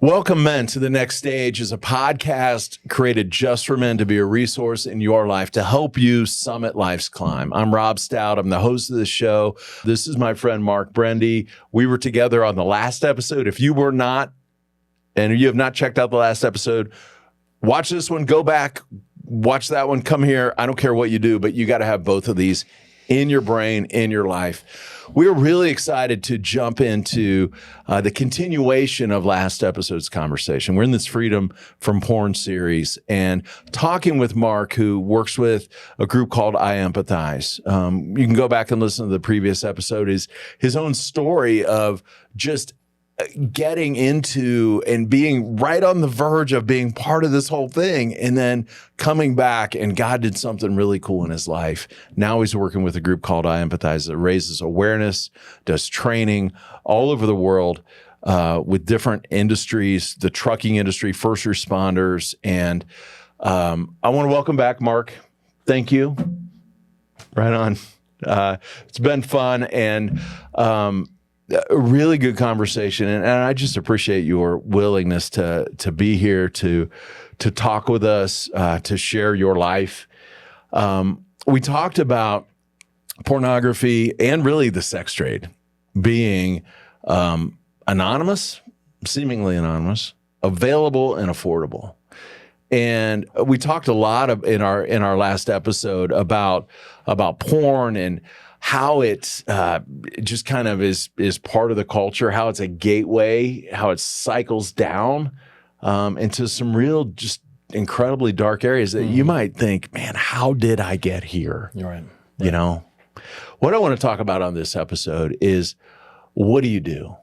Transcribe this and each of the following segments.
Welcome, Men, to The Next Stage is a podcast created just for men to be a resource in your life to help you summit life's climb. I'm Rob Stout. I'm the host of the show. This is my friend, Mark Brende. We were together on the last episode. If you were not, and you have not checked out the last episode, watch this one, go back, watch that one, come here. I don't care what you do, but you got to have both of these in your brain, in your life. We're really excited to jump into the continuation of last episode's conversation. We're in this Freedom from Porn series and talking with Mark, who works with a group called I Empathize. You can go back and listen to the previous episode. Is his own story of just getting into and being right on the verge of being part of this whole thing and then coming back, and God did something really cool in his life. Now he's working with a group called I Empathize that raises awareness, does training all over the world with different industries, the trucking industry, first responders. And I want to welcome back Mark. Thank you. Right on. It's been fun and a really good conversation, and I just appreciate your willingness to be here, to talk with us, to share your life. We talked about pornography and really the sex trade being anonymous, seemingly anonymous, available, and affordable. And we talked a lot in our last episode about porn and how it just kind of is part of the culture, how it's a gateway, how it cycles down into some real just incredibly dark areas that you might think, man, how did I get here? You're right. You know, what I want to talk about on this episode is, what do you do?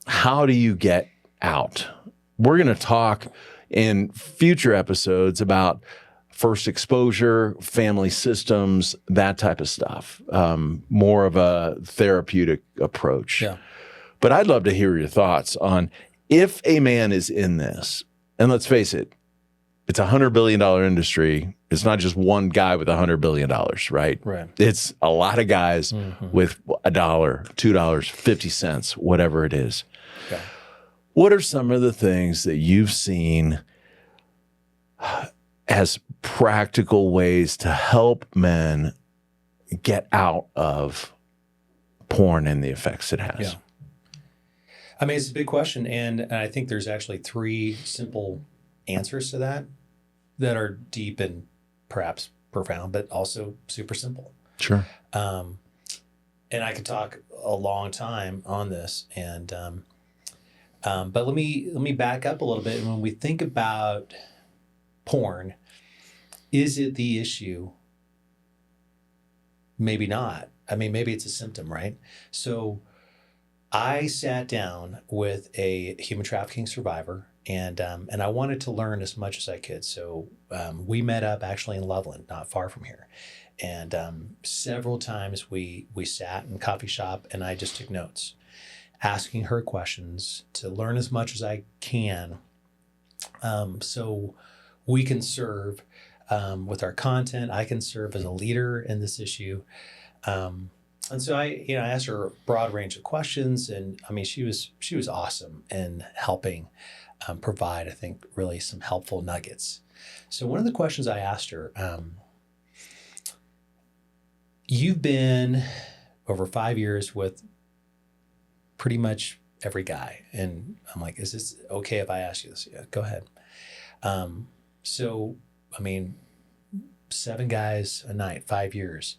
How do you get out? We're going to talk in future episodes about first exposure, family systems, that type of stuff. More of a therapeutic approach. Yeah. But I'd love to hear your thoughts on if a man is in this, and let's face it, it's a $100 billion industry. It's not just one guy with $100 billion, right? Right. It's a lot of guys with $1, $2, 50 cents, whatever it is. Okay. What are some of the things that you've seen as practical ways to help men get out of porn and the effects it has? Yeah. I mean, it's a big question. And I think there's actually three simple answers to that are deep and perhaps profound, but also super simple. Sure. And I could talk a long time on this. And but let me back up a little bit. And when we think about porn, is it the issue? Maybe not. I mean, maybe it's a symptom, right? So I sat down with a human trafficking survivor, and I wanted to learn as much as I could. So we met up actually in Loveland, not far from here. And several times we sat in a coffee shop, and I just took notes, asking her questions to learn as much as I can, so we can serve with our content. I can serve as a leader in this issue. And so I asked her a broad range of questions, and I mean, she was awesome in helping provide, I think, really some helpful nuggets. So one of the questions I asked her, you've been over 5 years with pretty much every guy. And I'm like, is this okay if I ask you this? Yeah, go ahead. So, I mean, 7 guys a night, 5 years.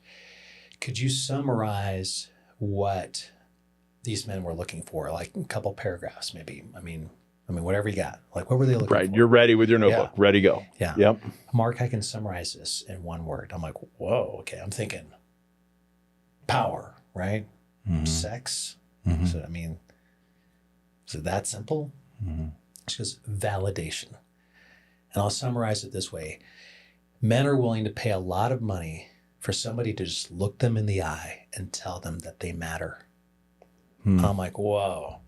Could you summarize what these men were looking for? Like a couple paragraphs, maybe. I mean, whatever you got. Like, what were they looking for? Right. You're ready with your notebook. Yeah. Ready, go. Yeah. Yep. Mark, I can summarize this in one word. I'm like, whoa, okay. I'm thinking power, right? Mm-hmm. Sex. Mm-hmm. So, I mean, is it that simple? Mm-hmm. It's just validation. And I'll summarize it this way. Men are willing to pay a lot of money for somebody to just look them in the eye and tell them that they matter. I'm like, whoa,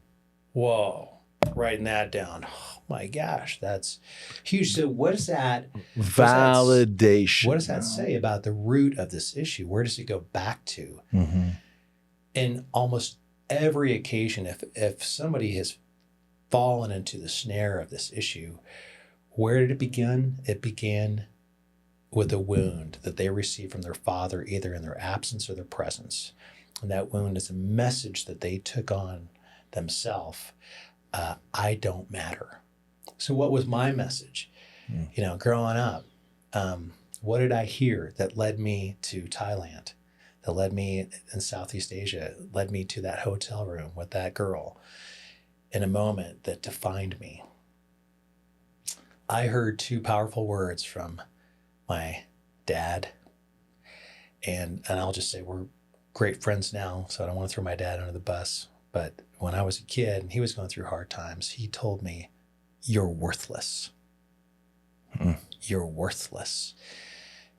writing that down. Oh my gosh, that's huge. So what is that? Validation. What does that say about the root of this issue? Where does it go back to? Mm-hmm. In almost every occasion, if somebody has fallen into the snare of this issue. Where did it begin? It began with a wound that they received from their father, either in their absence or their presence. And that wound is a message that they took on themselves. I don't matter. So what was my message? You know, growing up, what did I hear that led me to Thailand, that led me in Southeast Asia, led me to that hotel room with that girl in a moment that defined me? I heard two powerful words from my dad, and I'll just say we're great friends now, so I don't want to throw my dad under the bus. But when I was a kid and he was going through hard times, he told me, "You're worthless. You're worthless."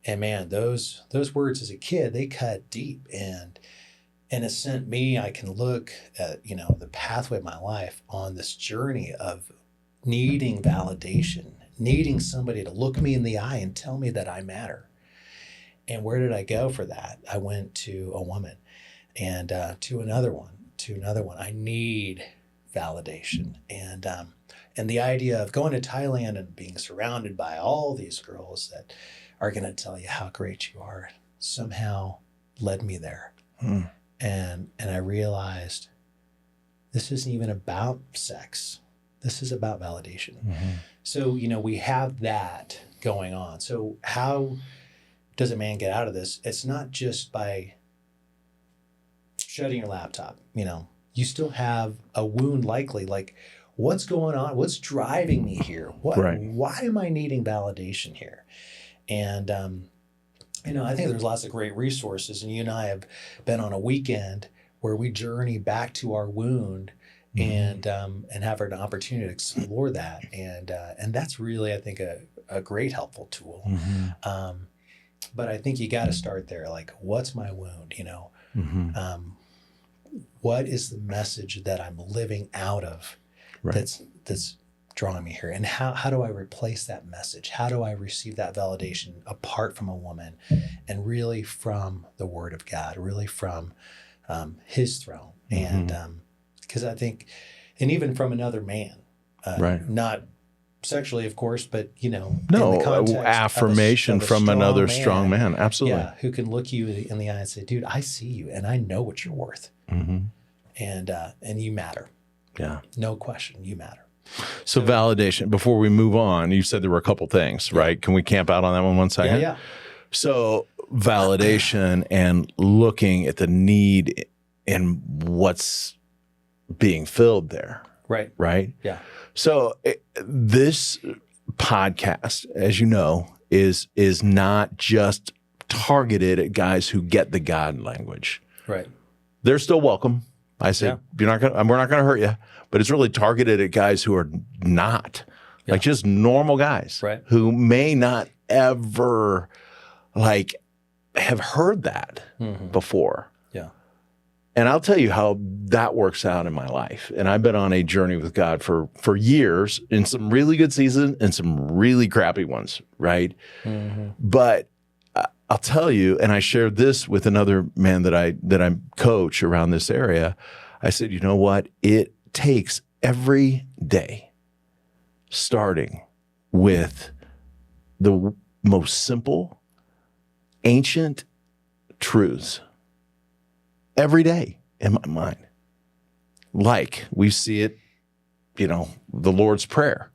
And man, those words as a kid, they cut deep, and it sent me. I can look at, you know, the pathway of my life on this journey of needing validation, needing somebody to look me in the eye and tell me that I matter. And where did I go for that? I went to a woman, and to another one. I need validation. And the idea of going to Thailand and being surrounded by all these girls that are going to tell you how great you are somehow led me there. And I realized this isn't even about sex. This is about validation. So, you know, we have that going on. So how does a man get out of this? It's not just by shutting your laptop. You know, you still have a wound, likely, like, what's going on? What's driving me here? Why am I needing validation here? And, you know, I think there's lots of great resources, and you and I have been on a weekend where we journey back to our wound and have an opportunity to explore that. And that's really, I think, a great helpful tool. But I think you got to start there. Like, what's my wound? You know, what is the message that I'm living out of that's drawing me here? And how do I replace that message? How do I receive that validation apart from a woman, and really from the Word of God, really from His throne? And because I think, and even from another man, not sexually, of course, but, you know, no, in the context affirmation of a from another man, strong man. Absolutely. Yeah, who can look you in the eye and say, "Dude, I see you, and I know what you're worth, and you matter." Yeah, no question, you matter. So validation. Before we move on, you said there were a couple things, right? Can we camp out on that one second? Yeah. So validation and looking at the need and what's being filled there. Right? Yeah. So this podcast, as you know, is not just targeted at guys who get the God language. Right. They're still welcome. I say, we're not going to hurt you, but it's really targeted at guys who are not, like, just normal guys, who may not ever, like, have heard that before. Yeah. And I'll tell you how that works out in my life. And I've been on a journey with God for years, in some really good seasons and some really crappy ones, right? But I'll tell you, and I shared this with another man that I coach around this area. I said, you know what? It takes every day, starting with the most simple, ancient truths, every day in my mind. Like we see it, you know, the Lord's Prayer.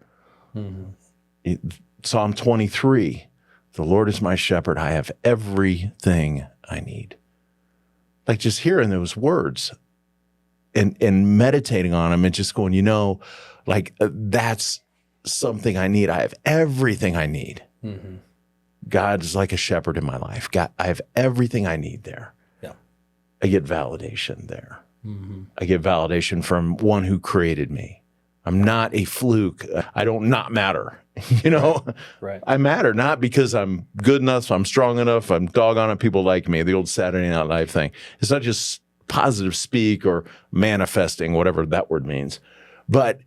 Psalm 23. The Lord is my shepherd. I have everything I need. Like, just hearing those words and meditating on them and just going, you know, like, that's something I need. I have everything I need. God is like a shepherd in my life. God, I have everything I need there. Yeah. I get validation there. I get validation from one who created me. I'm not a fluke. I don't not matter. You know, I matter not because I'm good enough, I'm strong enough, I'm doggone it, people like me, the old Saturday Night Live thing. It's not just positive speak or manifesting, whatever that word means, but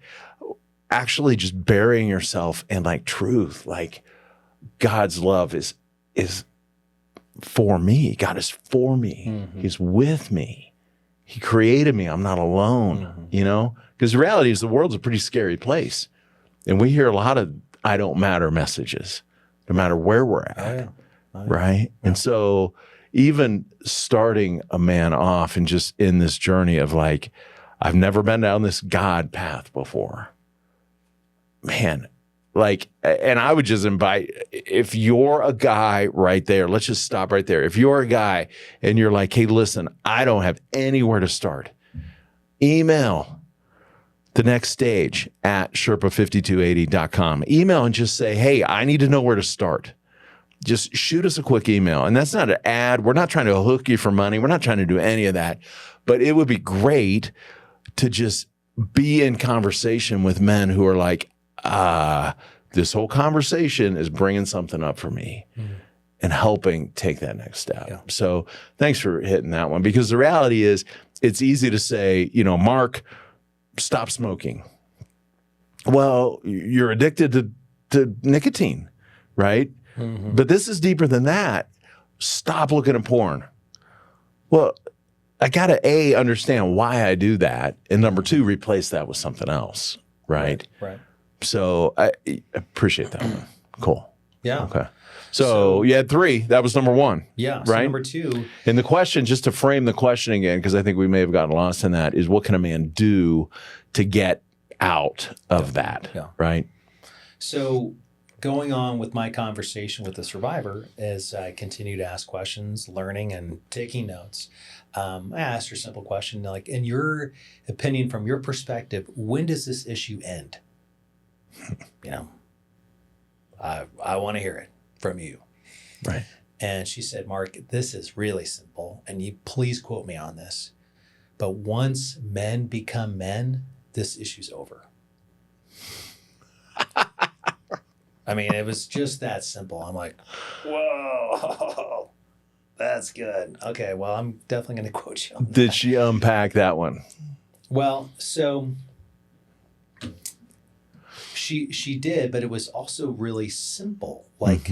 actually just burying yourself in, like, truth, like God's love is for me. God is for me. He's with me. He created me. I'm not alone, you know? Because the reality is the world's a pretty scary place. And we hear a lot of I don't matter messages, no matter where we're at, right? Yeah. And so even starting a man off and just in this journey of like, I've never been down this God path before. Man, like, and I would just invite, if you're a guy right there, let's just stop right there. If you're a guy and you're like, hey, listen, I don't have anywhere to start, email the next stage at Sherpa5280.com. Email and just say, hey, I need to know where to start. Just shoot us a quick email. And that's not an ad. We're not trying to hook you for money. We're not trying to do any of that. But it would be great to just be in conversation with men who are like, this whole conversation is bringing something up for me and helping take that next step. Yeah. So thanks for hitting that one, because the reality is it's easy to say, you know, Mark, stop smoking. Well, you're addicted to nicotine, right? But this is deeper than that. Stop looking at porn. Well, I got to understand why I do that. And number two, replace that with something else, right? Right. So I appreciate that one. Cool. Yeah. Okay. So you had three. That was number one. Yeah. So right? Number two. And the question, just to frame the question again, because I think we may have gotten lost in that, is what can a man do to get out of that? Yeah. Right. So going on with my conversation with the survivor, as I continue to ask questions, learning and taking notes, I asked her a simple question, like, in your opinion, from your perspective, when does this issue end? You know, I want to hear it from you. Right. And she said, Mark, this is really simple, and you please quote me on this, but once men become men, this issue's over. I mean, it was just that simple. I'm like, whoa, that's good. Okay, well, I'm definitely going to quote you on that. Did she unpack that one? Well, so she did, but it was also really simple. Like,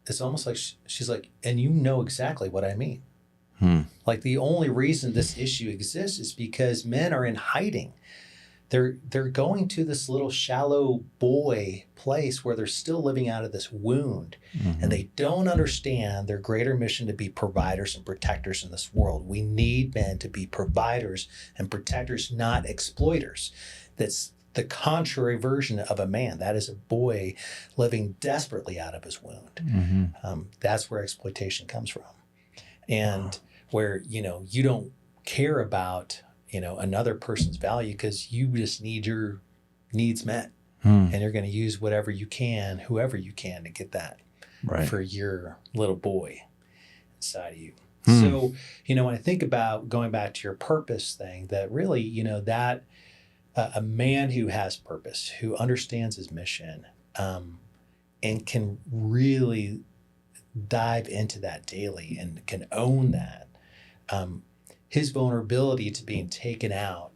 it's almost like she's like, and you know exactly what I mean. Like, the only reason this issue exists is because men are in hiding. They're going to this little shallow boy place where they're still living out of this wound, and they don't understand their greater mission to be providers and protectors in this world. We need men to be providers and protectors, not exploiters. That's the contrary version of a man. That is a boy living desperately out of his wound. That's where exploitation comes from. And where, you know, you don't care about, you know, another person's value because you just need your needs met. And you're going to use whatever you can, whoever you can, to get that for your little boy inside of you. So, you know, when I think about going back to your purpose thing, that really, you know, that a man who has purpose, who understands his mission, and can really dive into that daily and can own that, his vulnerability to being taken out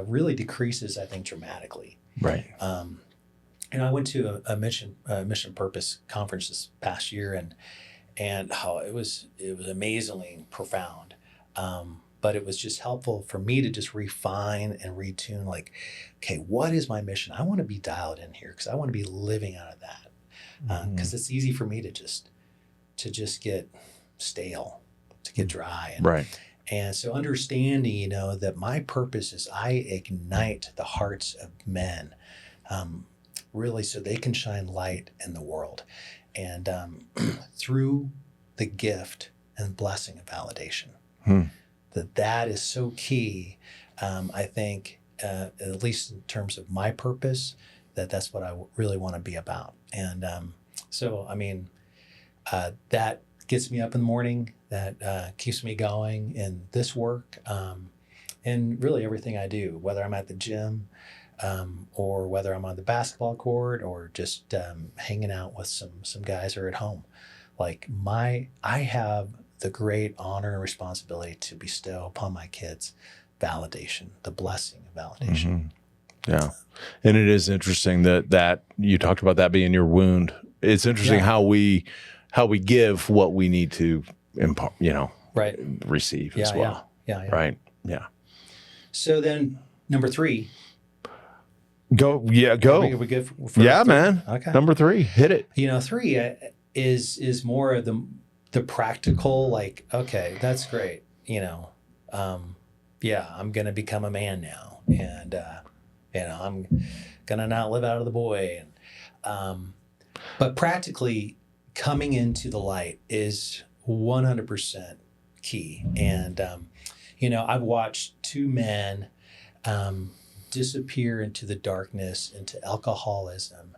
really decreases, I think, dramatically. Right. And I went to a mission purpose conference this past year, and it was amazingly profound. But it was just helpful for me to just refine and retune, like, okay, what is my mission? I want to be dialed in here because I want to be living out of that. Because it's easy for me to just get stale, to get dry. And so understanding, you know, that my purpose is I ignite the hearts of men, really, so they can shine light in the world. And through the gift and blessing of validation. That is so key, I think, at least in terms of my purpose, that's what I really want to be about. And so, I mean, that gets me up in the morning, that keeps me going in this work, and really everything I do, whether I'm at the gym, or whether I'm on the basketball court, or just hanging out with some guys who are at home. Like, I have the great honor and responsibility to bestow upon my kids validation, the blessing of validation. Yeah. And it is interesting that you talked about that being your wound. It's interesting how we give what we need to impart, you know, receive as well. Right. Yeah. So then number 3. Go. Yeah. Go. Are we good for Yeah, 3? man. Okay. Number 3. Hit it. 3 is more of the practical, like, okay, that's great. I'm going to become a man now. And, I'm going to not live out of the boy. And, but practically coming into the light is 100% key. And, I've watched 2 men disappear into the darkness, into alcoholism,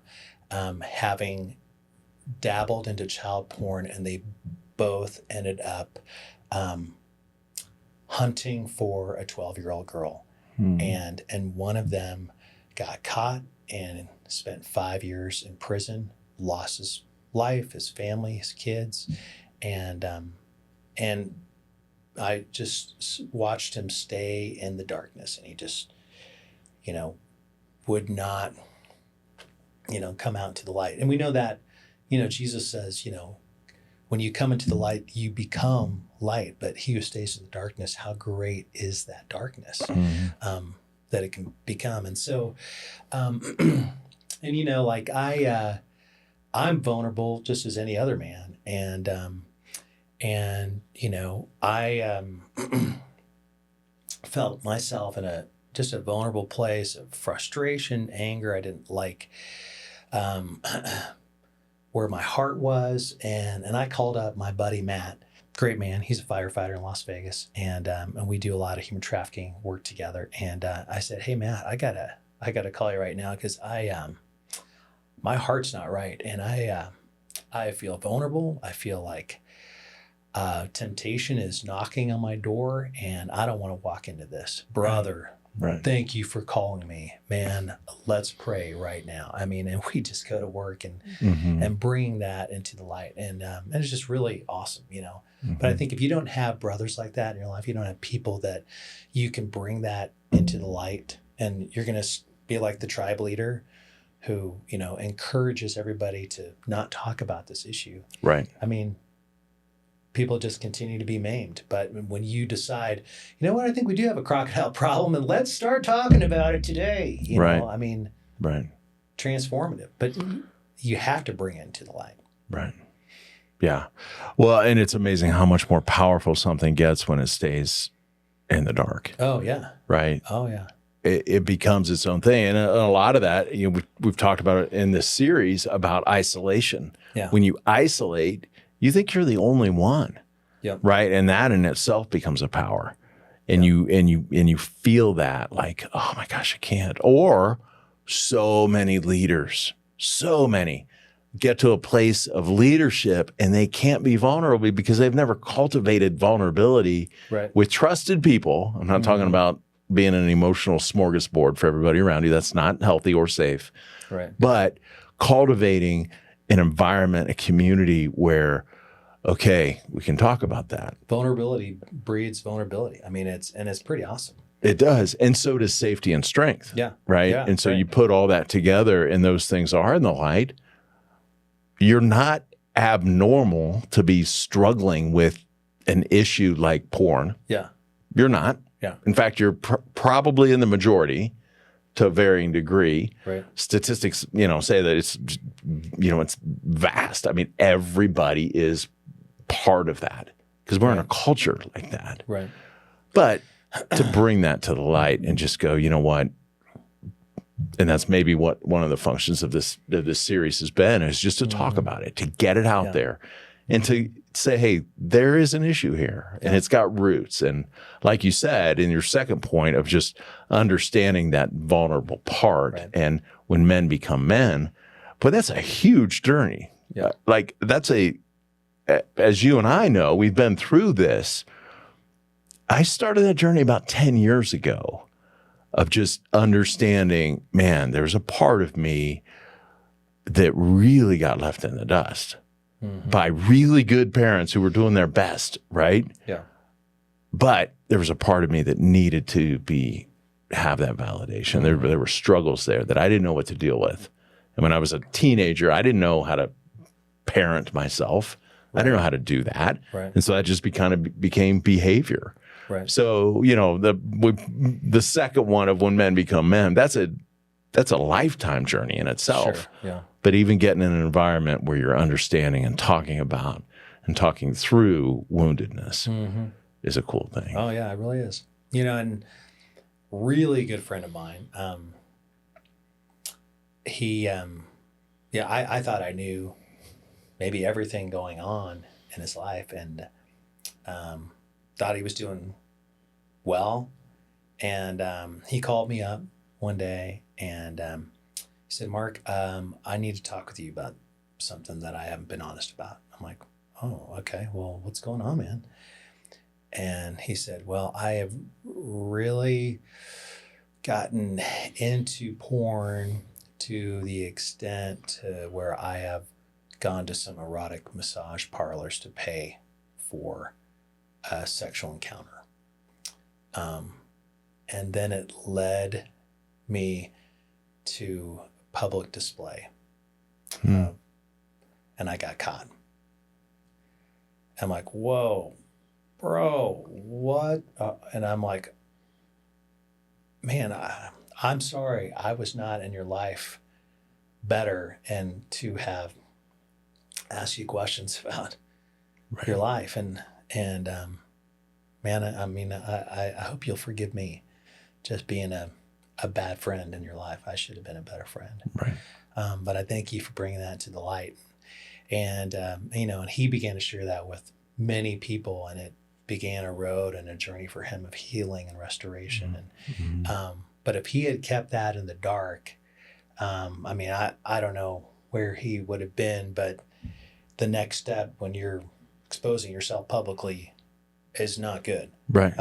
having dabbled into child porn, and they both ended up hunting for a 12-year-old girl. And one of them got caught and spent 5 years in prison, lost his life, his family, his kids. And I just watched him stay in the darkness, and he just, would not, come out to the light. And we know that, Jesus says, when you come into the light, you become light, but he who stays in the darkness, how great is that darkness that it can become. And so, I'm vulnerable just as any other man. I felt myself in a vulnerable place of frustration, anger. I didn't like where my heart was. And I called up my buddy, Matt, great man. He's a firefighter in Las Vegas. And we do a lot of human trafficking work together. And I said, hey, Matt, I gotta call you right now, because my heart's not right. And I feel vulnerable. I feel like temptation is knocking on my door, and I don't want to walk into this. Brother, Right. Thank you for calling me, man. Let's pray right now. I mean, and we just go to work and bring that into the light. And it's just really awesome, But I think if you don't have brothers like that in your life, you don't have people that you can bring that into the light, and you're going to be like the tribe leader who, encourages everybody to not talk about this issue. Right. I mean, people just continue to be maimed. But when you decide, you know what, I think we do have a crocodile problem, and let's start talking about it today. Right. I mean, right. Transformative. But you have to bring it into the light. Right. Yeah. Well, and it's amazing how much more powerful something gets when it stays in the dark. Oh, yeah. Right. Oh, yeah. It becomes its own thing. And a lot of that, we've talked about it in this series about isolation. Yeah. When you isolate, you think you're the only one. Yep. Right. And that in itself becomes a power. And you feel that like, oh my gosh, I can't. Or so many leaders, get to a place of leadership and they can't be vulnerable because they've never cultivated vulnerability with trusted people. I'm not talking about being an emotional smorgasbord for everybody around you. That's not healthy or safe. Right. But cultivating an environment, a community where, okay, we can talk about that. Vulnerability breeds vulnerability. I mean, it's pretty awesome. It does. And so does safety and strength. Yeah. Right. Yeah, and so you put all that together and those things are in the light. You're not abnormal to be struggling with an issue like porn. Yeah. You're not. Yeah. In fact, you're probably in the majority to a varying degree. Right. Statistics, say that it's, it's vast. I mean, everybody is part of that because we're in a culture like that. Right. But to bring that to the light and just go, you know what? And that's maybe what one of the functions of this series has been, is just to talk about it, to get it out there and to say, hey, there is an issue here and it's got roots. And like you said, in your second point of just understanding that vulnerable part and when men become men, but that's a huge journey. Yeah. Like that's as you and I know, we've been through this. I started that journey about 10 years ago of just understanding, man, there's a part of me that really got left in the dust by really good parents who were doing their best, right? Yeah. But there was a part of me that needed to have that validation. There were struggles there that I didn't know what to deal with. And when I was a teenager, I didn't know how to parent myself. I didn't know how to do that. Right. And so that just became behavior. Right. So, the second one of when men become men, that's a lifetime journey in itself. Sure. Yeah. But even getting in an environment where you're understanding and talking about and talking through woundedness is a cool thing. Oh yeah, it really is. And really good friend of mine. I thought I knew maybe everything going on in his life, and thought he was doing well. And he called me up one day and he said, Mark, I need to talk with you about something that I haven't been honest about. I'm like, oh, okay. Well, what's going on, man? And he said, well, I have really gotten into porn to the extent where I have gone to some erotic massage parlors to pay for a sexual encounter. And then it led me to public display. And I got caught. I'm like, whoa, bro, what? And I'm like, man, I'm sorry. I was not in your life better, and to have asked you questions about your life. And man, I hope you'll forgive me just being a bad friend in your life. I should have been a better friend. Right. But I thank you for bringing that to the light. And, and he began to share that with many people, and it began a road and a journey for him of healing and restoration. And, but if he had kept that in the dark, I don't know where he would have been, but the next step when you're exposing yourself publicly is not good. Right.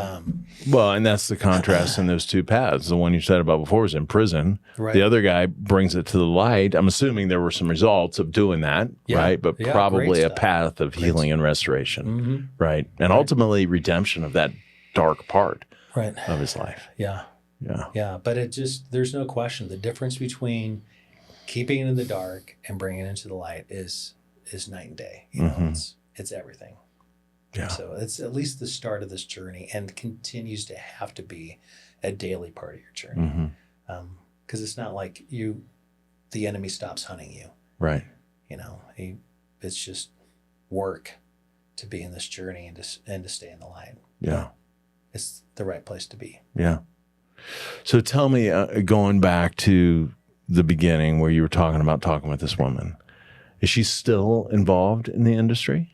Well, and that's the contrast in those two paths. The one you said about before was in prison. Right. The other guy brings it to the light. I'm assuming there were some results of doing that, right? But probably a path of healing and restoration, right? And ultimately redemption of that dark part of his life. Yeah. But there's no question. The difference between keeping it in the dark and bringing it into the light is night and day. It's everything. Yeah. So it's at least the start of this journey, and continues to have to be a daily part of your journey. Because it's not like the enemy stops hunting you. Right. It's just work to be in this journey and to stay in the light. Yeah. It's the right place to be. Yeah. So tell me, going back to the beginning where you were talking with this woman, is she still involved in the industry?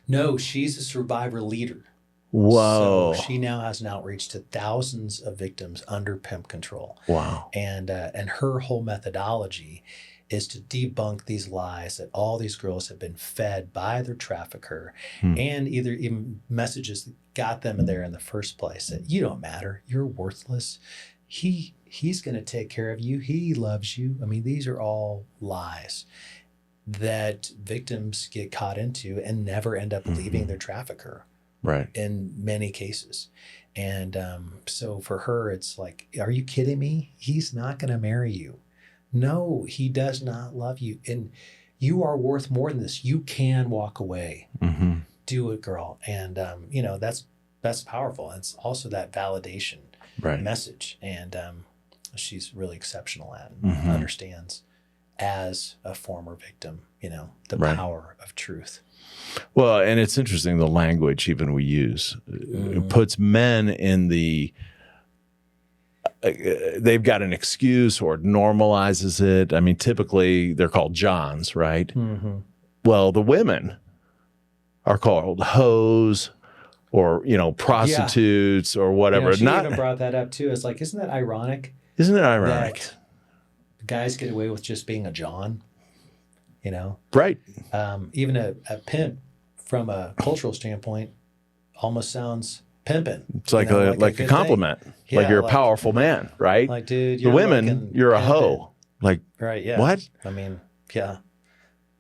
No, she's a survivor leader. Whoa. So she now has an outreach to thousands of victims under pimp control. Wow. And her whole methodology is to debunk these lies that all these girls have been fed by their trafficker, and even messages that got them there in the first place, that you don't matter, you're worthless. He's going to take care of you. He loves you. I mean, these are all lies that victims get caught into and never end up leaving their trafficker. Right. In many cases. And so for her, it's like, are you kidding me? He's not going to marry you. No, he does not love you. And you are worth more than this. You can walk away. Do it, girl. And, that's powerful. And it's also that validation message. And she's really exceptional at it, understands as a former victim, the power of truth. Well, and it's interesting, the language even we use, it puts men in they've got an excuse, or it normalizes it. I mean, typically they're called Johns, right? Well, the women are called hoes, or, prostitutes, or whatever. She even brought that up too. It's like, isn't that ironic? Isn't it ironic? That guys get away with just being a John, Right. Even a pimp, from a cultural standpoint, almost sounds pimping. It's like a compliment. Yeah, like you're a powerful man, right? Like, dude, the women, you're a hoe. Like, right? Yeah. What? I mean, yeah,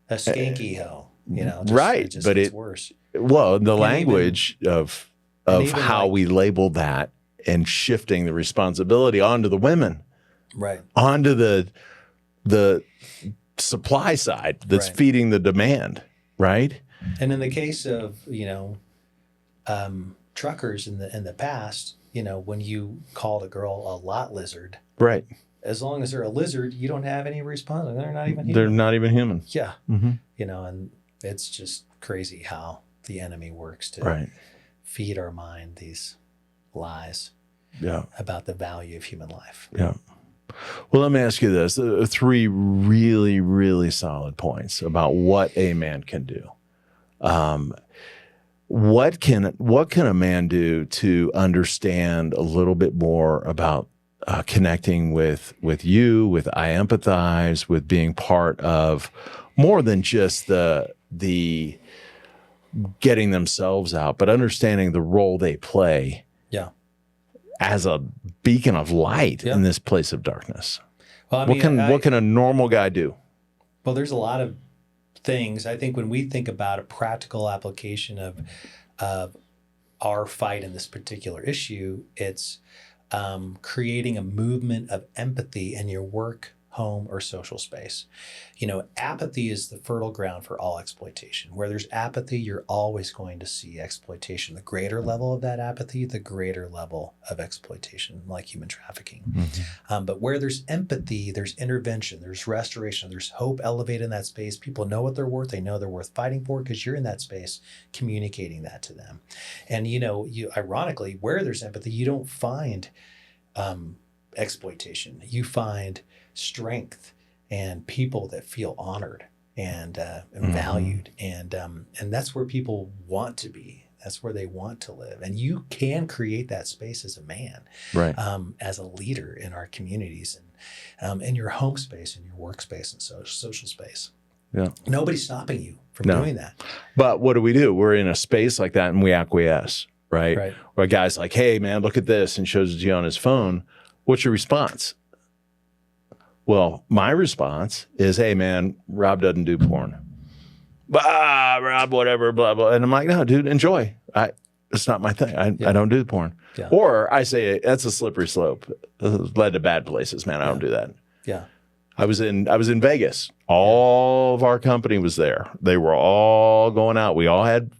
a skanky hoe. Right? But it's worse. Well, the language of how we label that, and shifting the responsibility onto the women. Right. Onto the supply side that's feeding the demand, right? And in the case of, truckers in the past, when you called a girl a lot lizard, Right. as long as they're a lizard, you don't have any response. They're not even human. They're not even human. Yeah. Mm-hmm. And it's just crazy how the enemy works to Right. feed our mind these lies Yeah. about the value of human life. Yeah. Well, let me ask you this: three really, really solid points about what a man can do. What can a man do to understand a little bit more about connecting with you, with I empathize, with being part of more than just the getting themselves out, but understanding the role they play Yeah. as a beacon of light Yeah. in this place of darkness? Well, I mean, What can a normal guy do? Well, there's a lot of things. I think when we think about a practical application of our fight in this particular issue, it's creating a movement of empathy in your work, home, or social space. Apathy is the fertile ground for all exploitation. Where there's apathy, you're always going to see exploitation. The greater level of that apathy, the greater level of exploitation, like human trafficking. Mm-hmm. But where there's empathy, there's intervention, there's restoration, there's hope elevated in that space. People know what they're worth. They know they're worth fighting for because you're in that space communicating that to them. And, you ironically, where there's empathy, you don't find exploitation. You find strength and people that feel honored and valued, and that's where people want to be. That's where they want to live, and you can create that space as a man, Right. As a leader in our communities and in your home space, in your workspace, and social space. Yeah. Nobody's stopping you from No. doing that. But what do? We're in a space like that and we acquiesce, right? Right. Where a guy's like, hey, man, look at this, and shows it to you on his phone. What's your response? Well, my response is, hey, man, Rob doesn't do porn. Rob, whatever, blah, blah. And I'm like, no, dude, enjoy. It's not my thing. I don't do porn. Yeah. Or I say, that's a slippery slope. It's led to bad places, man. I don't do that. Yeah. I was in Vegas. All of our company was there. They were all going out. We all had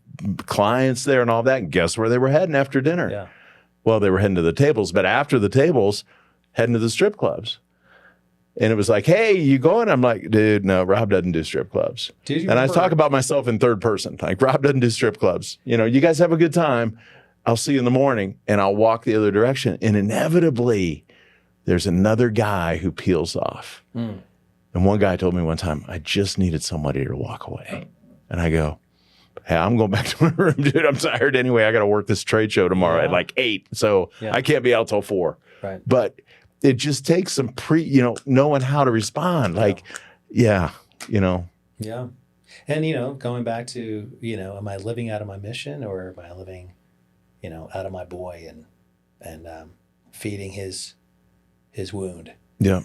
clients there and all that. And guess where they were heading after dinner? Yeah. Well, they were heading to the tables, but after the tables, heading to the strip clubs. And it was like, hey, you going? I'm like, dude, no, Rob doesn't do strip clubs. And I talk about myself in third person. Like, Rob doesn't do strip clubs. You guys have a good time. I'll see you in the morning. And I'll walk the other direction. And inevitably, there's another guy who peels off. And one guy told me one time, I just needed somebody to walk away. And I go, hey, I'm going back to my room, dude. I'm tired anyway. I got to work this trade show tomorrow at like 8. So I can't be out till 4. Right. But it just takes some knowing how to respond. Like, Yeah. Yeah. And, going back to, am I living out of my mission or am I living, out of my boy and feeding his wound? Yeah.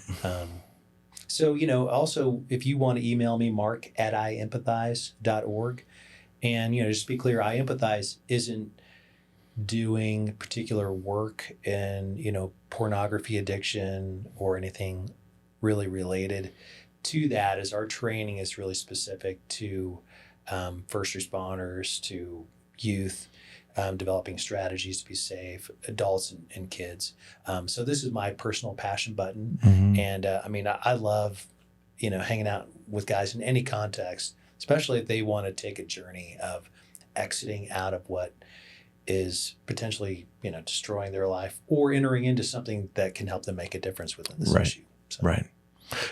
So, also, if you want to email me, mark@iempathize.org. And, just to be clear, I Empathize isn't doing particular work in, pornography addiction or anything really related to that, as our training is really specific to first responders, to youth, developing strategies to be safe, adults and kids. So this is my personal passion button. Mm-hmm. And I love, hanging out with guys in any context, especially if they want to take a journey of exiting out of what is potentially, destroying their life or entering into something that can help them make a difference within this issue. So. Right.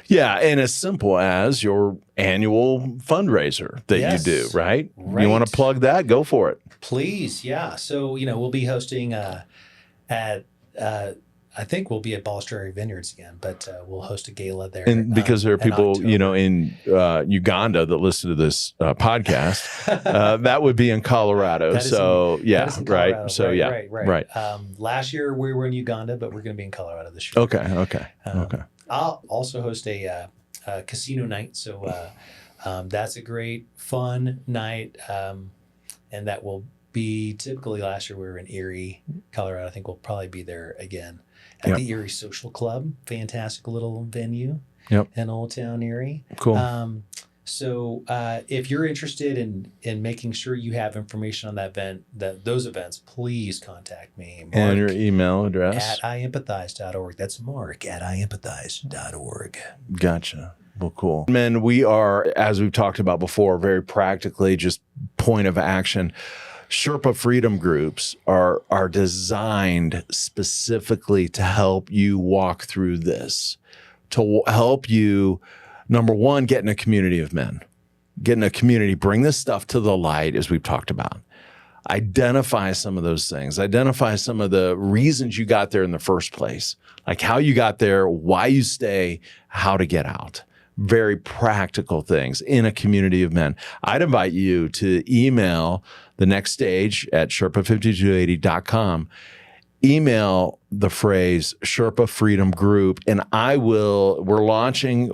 Yeah, and as simple as your annual fundraiser that you do, right? You want to plug that? Go for it. Please, yeah. So, we'll be hosting I think we'll be at Balustrade Vineyards again, but we'll host a gala there. And because there are people, October. In Uganda that listen to this podcast, that would be in Colorado. That is in Colorado. Right. So, right. Last year we were in Uganda, but we're going to be in Colorado this year. Okay. I'll also host a casino night. So that's a great, fun night. And that will be typically, last year we were in Erie, Colorado. I think we'll probably be there again at the Erie Social Club. Fantastic little venue in Old Town Erie. Cool. So if you're interested in making sure you have information on those events, please contact me. Mark And your email address? at iempathize.org. That's Mark at iempathize.org. Gotcha. Well, cool. Men, we are, as we've talked about before, very practically just point of action. Sherpa freedom groups are designed specifically to help you walk through this, to help you, number one, get in a community of men, get in a community, bring this stuff to the light, as we've talked about. Identify some of those things, identify some of the reasons you got there in the first place, like how you got there, why you stay, how to get out. Very practical things in a community of men. I'd invite you to email the next stage at Sherpa5280.com. Email the phrase Sherpa Freedom Group, and we're launching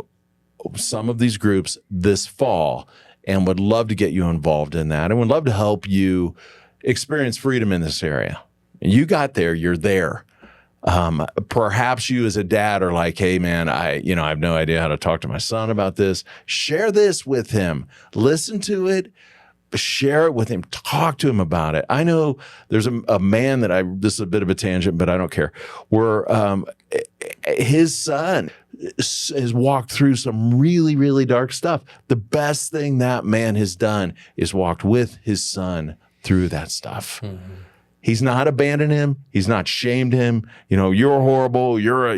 some of these groups this fall and would love to get you involved in that and would love to help you experience freedom in this area. And you got there, you're there. Perhaps you as a dad are like, hey man, I have no idea how to talk to my son about this. Share this with him. Listen to it. Share it with him. Talk to him about it. I know there's a man this is a bit of a tangent, but I don't care, where his son has walked through some really, really dark stuff. The best thing that man has done is walked with his son through that stuff. Mm-hmm. He's not abandoned him. He's not shamed him. You're horrible. You're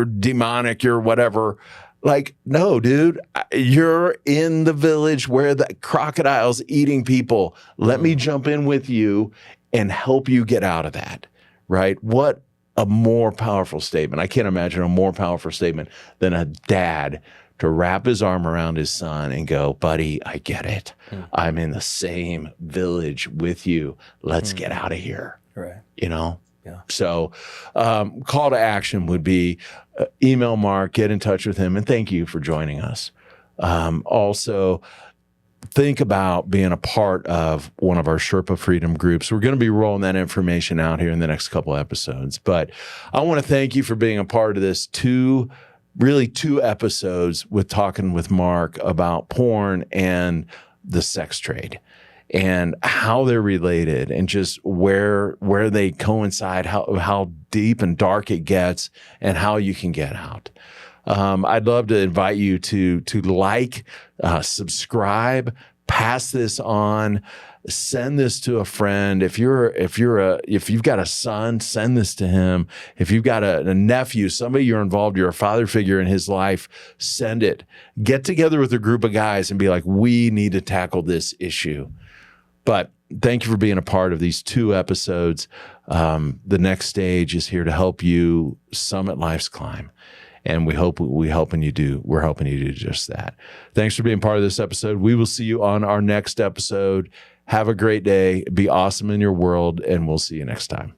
demonic. You're whatever. Like, no, dude, you're in the village where the crocodile's eating people. Let me jump in with you and help you get out of that, right? What a more powerful statement. I can't imagine a more powerful statement than a dad to wrap his arm around his son and go, buddy, I get it. I'm in the same village with you. Let's get out of here. Right. Yeah. So call to action would be email Mark, get in touch with him, and thank you for joining us. Also, think about being a part of one of our Sherpa Freedom groups. We're going to be rolling that information out here in the next couple episodes. But I want to thank you for being a part of this two episodes with talking with Mark about porn and the sex trade and how they're related and just where they coincide, how deep and dark it gets and how you can get out. I'd love to invite you to like, subscribe, pass this on, send this to a friend. If you've got a son, send this to him. If you've got a nephew, somebody you're involved, you're a father figure in his life, send it. Get together with a group of guys and be like, we need to tackle this issue. But thank you for being a part of these two episodes. The next stage is here to help you summit life's climb. And we're helping you do just that. Thanks for being part of this episode. We will see you on our next episode. Have a great day. Be awesome in your world, and we'll see you next time.